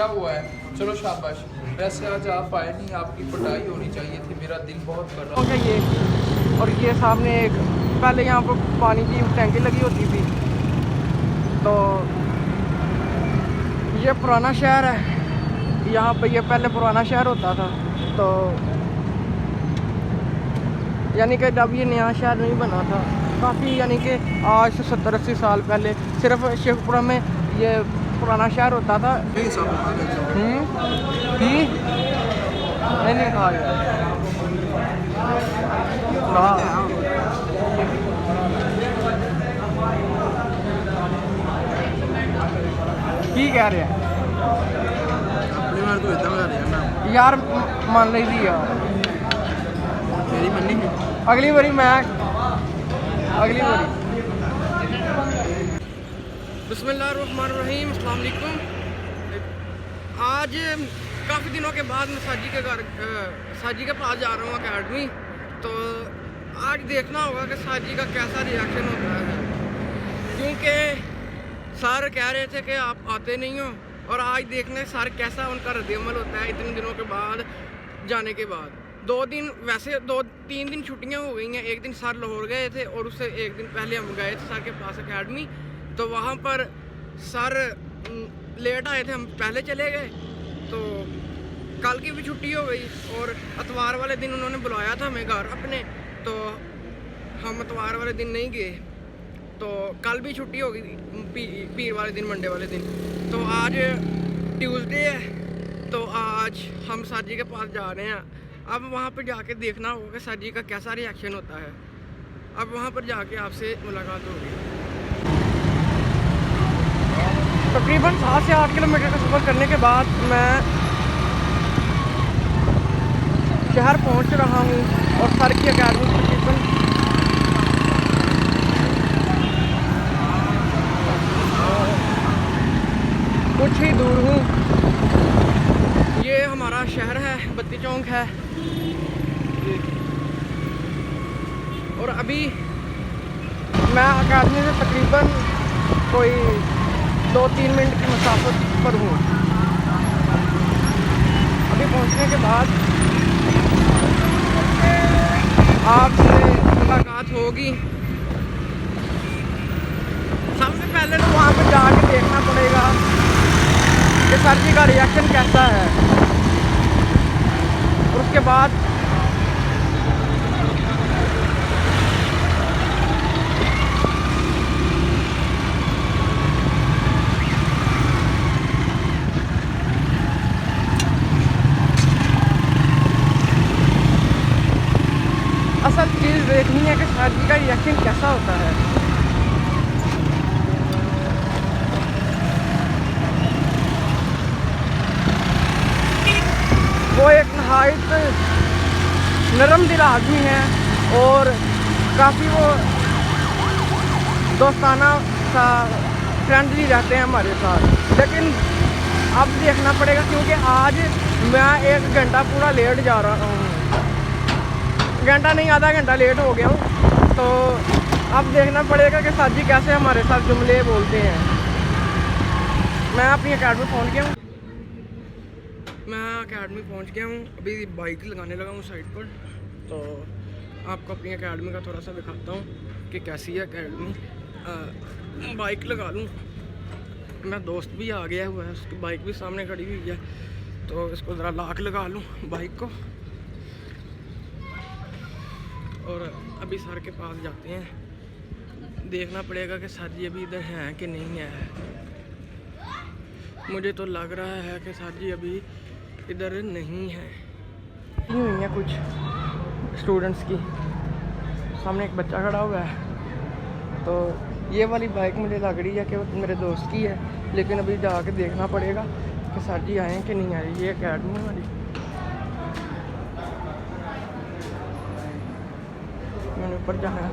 क्या हुआ है? चलो शाबाश। वैसे आज आप आए नहीं, आपकी पटाई होनी चाहिए थी, मेरा दिल बहुत कर रहा है ये। और ये सामने एक पहले यहाँ पर पानी की टैंकी लगी होती थी, तो ये पुराना शहर है। यहाँ पे ये पहले पुराना शहर होता था, तो यानी कि जब ये नया शहर नहीं बना था, काफ़ी यानी कि आज से 70-80 साल पहले सिर्फ शेखपुरा में ये पुराना शहर होता था। नहीं खा की कह रहे हैं यार, मान लीजिए अगली बारी बिस्मिल्लाहिर्रहमानिर्रहीम, अस्सलाम वालेकुम। आज काफ़ी दिनों के बाद मैं साजी के पास जा रहा हूँ अकेडमी। तो आज देखना होगा कि साजी का कैसा रिएक्शन होता है, क्योंकि सर कह रहे थे कि आप आते नहीं हो, और आज देखने सर कैसा उनका रद्द-ए-अमल होता है इतने दिनों के बाद जाने के बाद। 2-3 दिन छुट्टियां हो गई हैं। एक दिन सर लाहौर गए थे और उससे एक दिन पहले हम गए थे सर के पास अकेडमी, तो वहाँ पर सर लेट आए थे, हम पहले चले गए। तो कल की भी छुट्टी हो गई और इतवार वाले दिन उन्होंने बुलाया था हमें घर अपने, तो हम इतवार वाले दिन नहीं गए। तो कल भी छुट्टी हो गई पीर वाले दिन, मंडे वाले दिन। तो आज ट्यूसडे है, तो आज हम साजी के पास जा रहे हैं। अब वहाँ पर जाके देखना होगा कि साजी का कैसा रिएक्शन होता है। अब वहाँ पर जाके आपसे मुलाकात होगी। तकरीबन 7 से 8 किलोमीटर का सफ़र करने के बाद मैं शहर पहुँच रहा हूँ और सर की अकेडमी तकरीबन कुछ ही दूर हूँ। ये हमारा शहर है, बत्ती चौक है। और अभी मैं अकेडमी से तकरीबन कोई 2-3 मिनट की मुसाफत पर हूँ। अभी पहुँचने के बाद आपसे मुलाकात होगी। सबसे पहले तो वहाँ पर जाके देखना पड़ेगा कि सर जी का रिएक्शन कैसा है, और उसके बाद असल चीज़ देखनी है कि सर जी का रिएक्शन कैसा होता है। वो एक नहायत नरम दिल आदमी है और काफ़ी वो दोस्ताना सा फ्रेंडली रहते हैं हमारे साथ। लेकिन अब देखना पड़ेगा, क्योंकि आज मैं 1 घंटा पूरा लेट जा रहा हूँ। घंटा नहीं, आधा घंटा लेट हो गया हूँ। तो अब देखना पड़ेगा कि साजी कैसे हमारे साथ जुमले बोलते हैं। मैं अपनी अकेडमी पहुँच गया हूँ। अभी बाइक लगाने लगा हूँ साइड पर। तो आपको अपनी अकेडमी का थोड़ा सा दिखाता हूँ कि कैसी है अकेडमी। बाइक लगा लूँ, मेरा दोस्त भी आ गया हुआ है, उसकी बाइक भी सामने खड़ी हुई है, तो इसको ज़रा लाक लगा लूँ बाइक को। और अभी सर के पास जाते हैं, देखना पड़ेगा कि सर जी अभी इधर हैं कि नहीं है। मुझे तो लग रहा है कि सर जी अभी इधर नहीं है। हुई है कुछ स्टूडेंट्स की, सामने एक बच्चा खड़ा हुआ है। तो ये वाली बाइक मुझे लग रही है कि वो मेरे दोस्त की है, लेकिन अभी जाके देखना पड़ेगा कि सर जी आए कि नहीं आए। ये अकेडमी वाली मैंने ऊपर जाना है।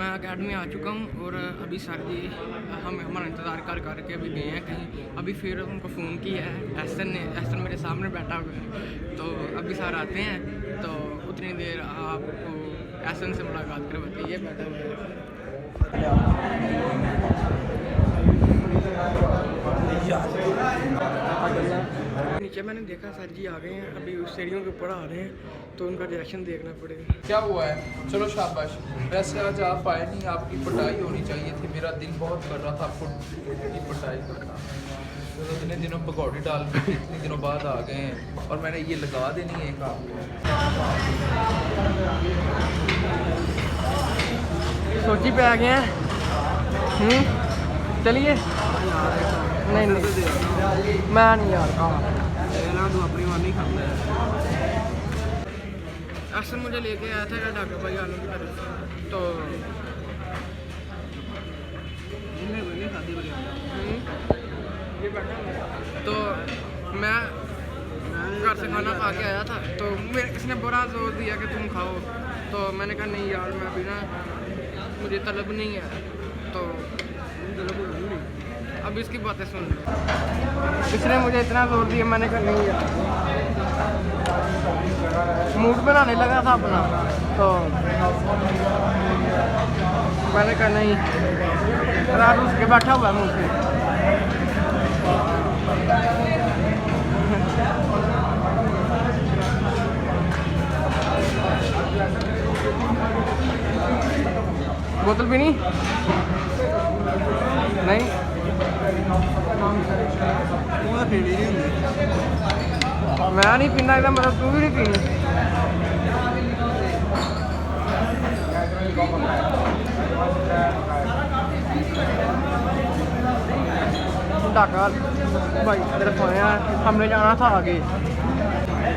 मैं अकेडमी आ चुका हूँ और अभी सर जी हमारा इंतज़ार करके अभी गए हैं कहीं। अभी फिर उनको फ़ोन किया है एहसन मेरे सामने बैठा हुआ है। तो अभी सर आते हैं तो उतनी देर आपको एहसन से मुलाकात करवाते हैं। ये बैठा हुआ है। नीचे मैंने देखा सर जी आ गए हैं, अभी उस सीढ़ियों के ऊपर आ रहे हैं, तो उनका रिएक्शन देखना पड़ेगा। क्या हुआ है? चलो शाबाश। वैसे आज आप आए नहीं, आपकी पटाई होनी चाहिए थी। मेरा दिल बहुत कर रहा था आपको की पटाई करना। तो इतने दिनों पकौड़ी डाल के इतने दिनों बाद आ गए हैं और मैंने ये लगा देनी है एक आपको। सोची पे आ गए हैं। चलिए। नहीं मैं नहीं यार अपनी मानी खाना है। अक्सर मुझे लेके आया था डॉक्टर भाई आलू की तरफ, तो तो मैं घर से खाना खा के आया था, तो मेरे किसने बड़ा जोर दिया कि तुम खाओ, तो मैंने कहा नहीं यार मैं अभी ना मुझे तलब नहीं है, तो अब इसकी बातें सुन लो। इसने मुझे इतना जोर दिया, मैंने कहा नहीं यार, मूड बनाने लगा था अपना, तो मैंने कहा नहीं, रात उसके बैठा हुआ है मुँह से। बोतल भी नहीं मैं नहीं पीना, एकदम मतलब तू भी नहीं पीनी। ढाका भाई तरफ आया, हमने जाना था आगे,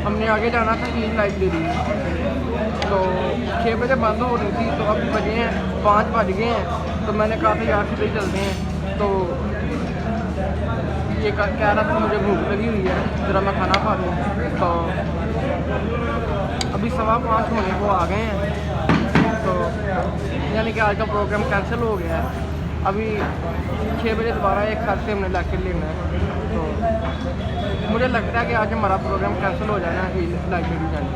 हमने आगे जाना था ईद लाइब्रेरी, तो 6 बजे बंद हो रही थी, तो अब बजे हैं 5 बज गए हैं, तो मैंने कहा था यार सीधे चलते हैं, तो ये कह रहा था मुझे भूख लगी हुई है, ज़रा मैं खाना खा लूँ, तो अभी 5:15 होने को आ गए हैं, तो यानी कि आज का प्रोग्राम कैंसिल हो गया है। अभी 6 बजे दोबारा एक घर से हमने लाके लेना है, तो मुझे लगता है कि आज हमारा प्रोग्राम कैंसिल हो जाना है लाइब्रेरी जाने।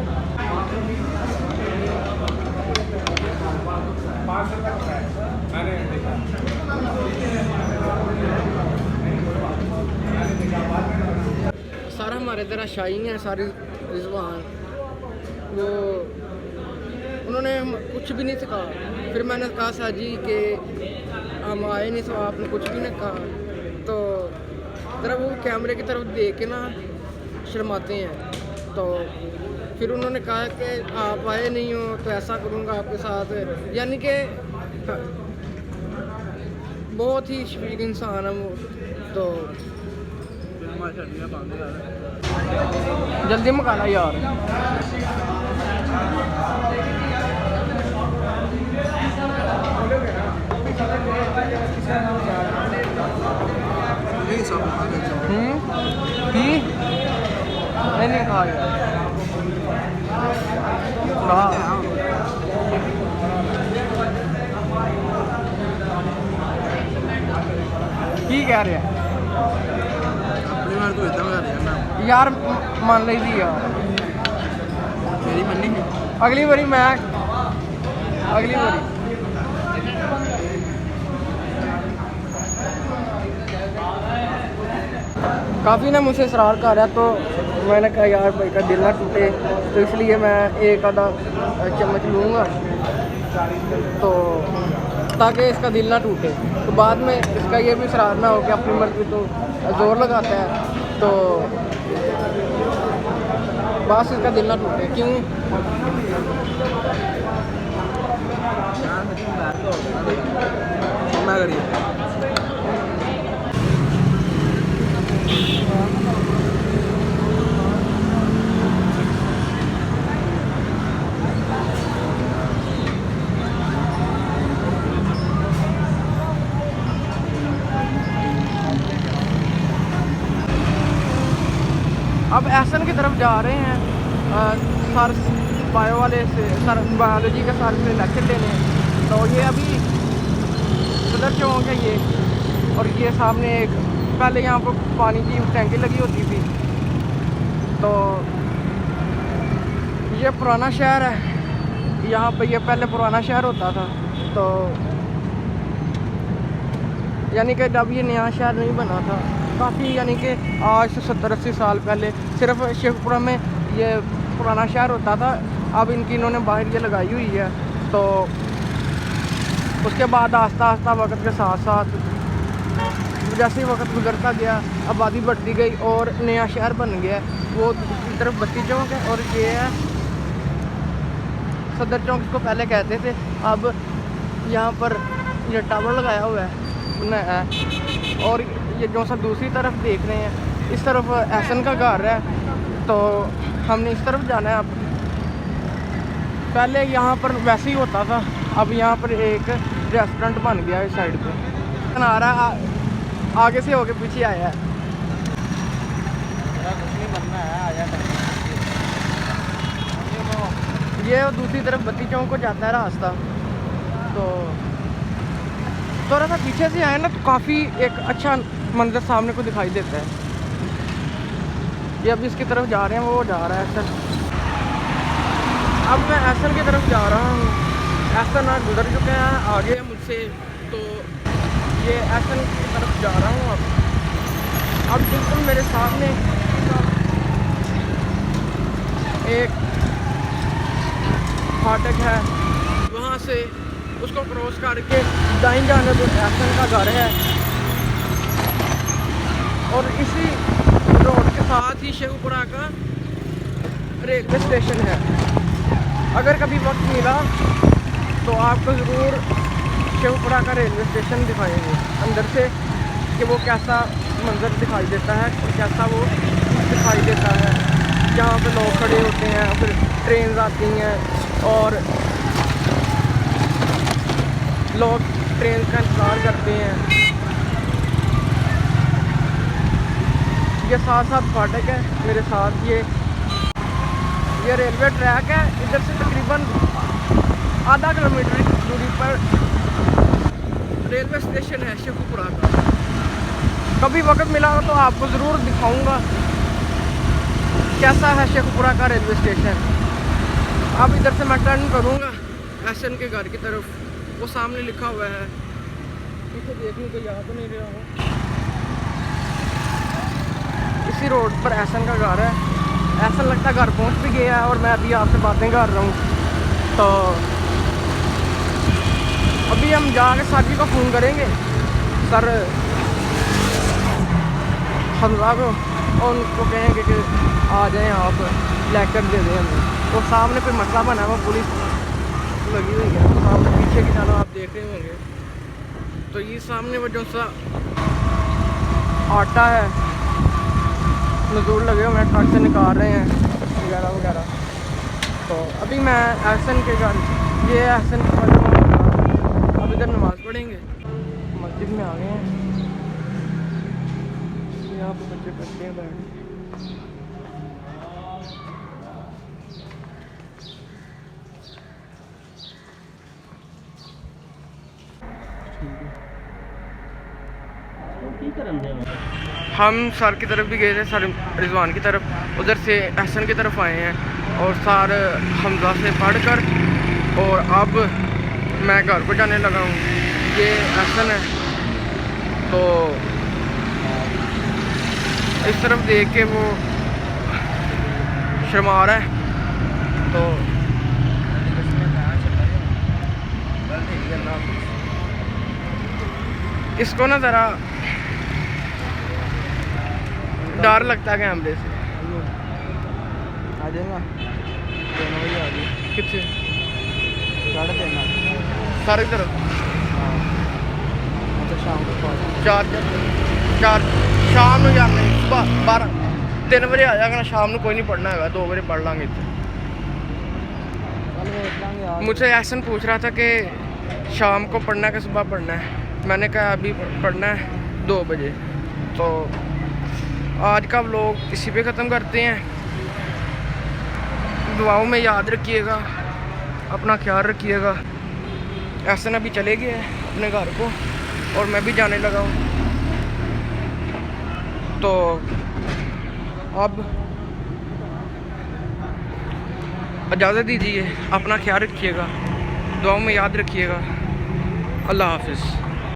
सारा हमारे तरह शाही हैं, सारे रिजवान, वो उन्होंने कुछ भी नहीं सिखाया। फिर मैंने कहा सर जी कि हम आए नहीं, तो आपने कुछ भी नहीं कहा, तो ज़रा वो कैमरे की तरफ देख के ना शर्माते हैं, तो फिर उन्होंने कहा कि आप आए नहीं हो तो ऐसा करूँगा आपके साथ, यानी कि बहुत ही शफीक इंसान है वो, तो जल्दी मकाना यार। नहीं खा की कह रहे हैं यार, मान ली थी यार मेरी मन्नी अगली बारी काफ़ी ना मुझसे इसरार कर रहा है, तो मैंने कहा यार भाई का दिल ना टूटे, तो इसलिए मैं एक आधा चम्मच लूँगा, तो ताकि इसका दिल ना टूटे, तो बाद में इसका ये भी इसरार ना हो कि अपनी मर्जी तो ज़ोर लगाता है, तो बस इसका दिल ना टूटे। क्यों? अब एहसन की तरफ जा रहे हैं, सर बायो वाले से, सर बायोलॉजी के सर से लेक्चर लेने, तो ये अभी सदर चौक है ये, और ये सामने एक पहले यहाँ पर पानी की टैंकी लगी होती थी, तो ये पुराना शहर है, यहाँ पे ये पहले पुराना शहर होता था, तो यानी कि जब ये नया शहर नहीं बना था, काफ़ी यानी कि आज से 70-80 साल पहले सिर्फ शेखपुरा में ये पुराना शहर होता था। अब इन्होंने बाहर ये लगाई हुई है। तो उसके बाद आस्ता आस्ता वक्त के साथ साथ जैसे ही वक्त गुजरता गया आबादी बढ़ती गई और नया शहर बन गया। वो दूसरी तरफ बत्ती चौक है और ये है सदर चौक, इसको पहले कहते थे। अब यहाँ पर ये टावर लगाया हुआ है और ये जो सा दूसरी तरफ देख रहे हैं इस तरफ एहसन का घर है। तो हमने इस तरफ जाना है। अब पहले यहाँ पर वैसे ही होता था, अब यहाँ पर एक रेस्टोरेंट बन गया है साइड पे। आ रहा आगे से होके पीछे आया है। कुछ नहीं बनना है, आ जाता ये दूसरी तरफ बत्ती चौक को जाता है रास्ता। तो थोड़ा सा पीछे से आए ना तो काफ़ी एक अच्छा मंजर सामने को दिखाई देता है। ये अभी इसकी तरफ जा रहे हैं, वो जा रहा है एहसन। अब मैं एहसन की तरफ जा रहा हूँ। एहसन गुजर चुके हैं आगे मुझसे, तो ये एहसन की तरफ जा रहा हूँ। अब बिल्कुल मेरे सामने एक फाटक है, वहाँ से उसको क्रॉस करके दाईं जानिब एहसन का घर है और इसी रोड के साथ ही शेखपुरा का रेलवे स्टेशन है। अगर कभी वक्त मिला तो आपको ज़रूर शेखपुरा का रेलवे स्टेशन दिखाएंगे अंदर से कि वो कैसा मंजर दिखाई देता है और कैसा वो दिखाई देता है। जहाँ पे लोग खड़े होते हैं, फिर ट्रेन आती हैं और लोग ट्रेन का इंतज़ार करते हैं। ये साथ साथ फाटक है मेरे साथ। ये रेलवे ट्रैक है। इधर से तकरीबन आधा किलोमीटर की दूरी पर रेलवे स्टेशन है शेखपुरा का। कभी वक्त मिला तो आपको ज़रूर दिखाऊंगा कैसा है शेखपुरा का रेलवे स्टेशन। अब इधर से मैं टर्न करूंगा एहसन के घर की तरफ। वो सामने लिखा हुआ है, पीछे देखने को याद तो नहीं रहा हूँ। इसी रोड पर एहसन का घर है। ऐसा लगता है घर पहुँच भी गया है और मैं अभी आपसे बातें कर रहा हूँ। तो अभी हम जाके सर जी को फ़ोन करेंगे, सर हमला को, और उनको कहेंगे कि आ जाएं आप, लेकर दे दें हमें। वो सामने कोई मसला बना है, वो पुलिस लगी हुई है। तो सामने पीछे की तरफ आप देख रहे होंगे। तो ये सामने वो जो सा आटा है, मजदूर लगे हुए हैं, ट्रक से निकाल रहे हैं वगैरह वगैरह। तो अभी मैं एहसन के घर, ये एहसन के घर, अब इधर नमाज़ पढ़ेंगे। मस्जिद में आ गए हैं। यहाँ पे बच्चे पढ़ते हैं बैठ। हम सर की तरफ भी गए थे, सर रिजवान की तरफ, उधर से एहसन की तरफ आए हैं और सर हमजा से पढ़ कर और अब मैं घर को जाने लगा हूँ। ये एहसन है। तो इस तरफ देख के वो शर्मा रहा है। तो इसको ना ज़रा डर लगता है कैमरे से। आ जाएगा कितने साढ़े देना सारे तरफ अच्छा शाम को चार शाम में जाने सुबह 12-3 बजे आ जाएगा ना। शाम में कोई नहीं पढ़ना है, 2 बजे पढ़ लांगे। मुझसे एहसन पूछ रहा था कि शाम को पढ़ना है कि सुबह पढ़ना है। मैंने कहा अभी पढ़ना है 2 बजे। तो आज का व्लॉग इसी पे ख़त्म करते हैं। दुआओं में याद रखिएगा, अपना ख्याल रखिएगा। एहसन अभी चले गए हैं अपने घर को और मैं भी जाने लगा हूँ। तो अब इजाज़त दीजिए, अपना ख्याल रखिएगा, दुआओं में याद रखिएगा। अल्लाह हाफिज़।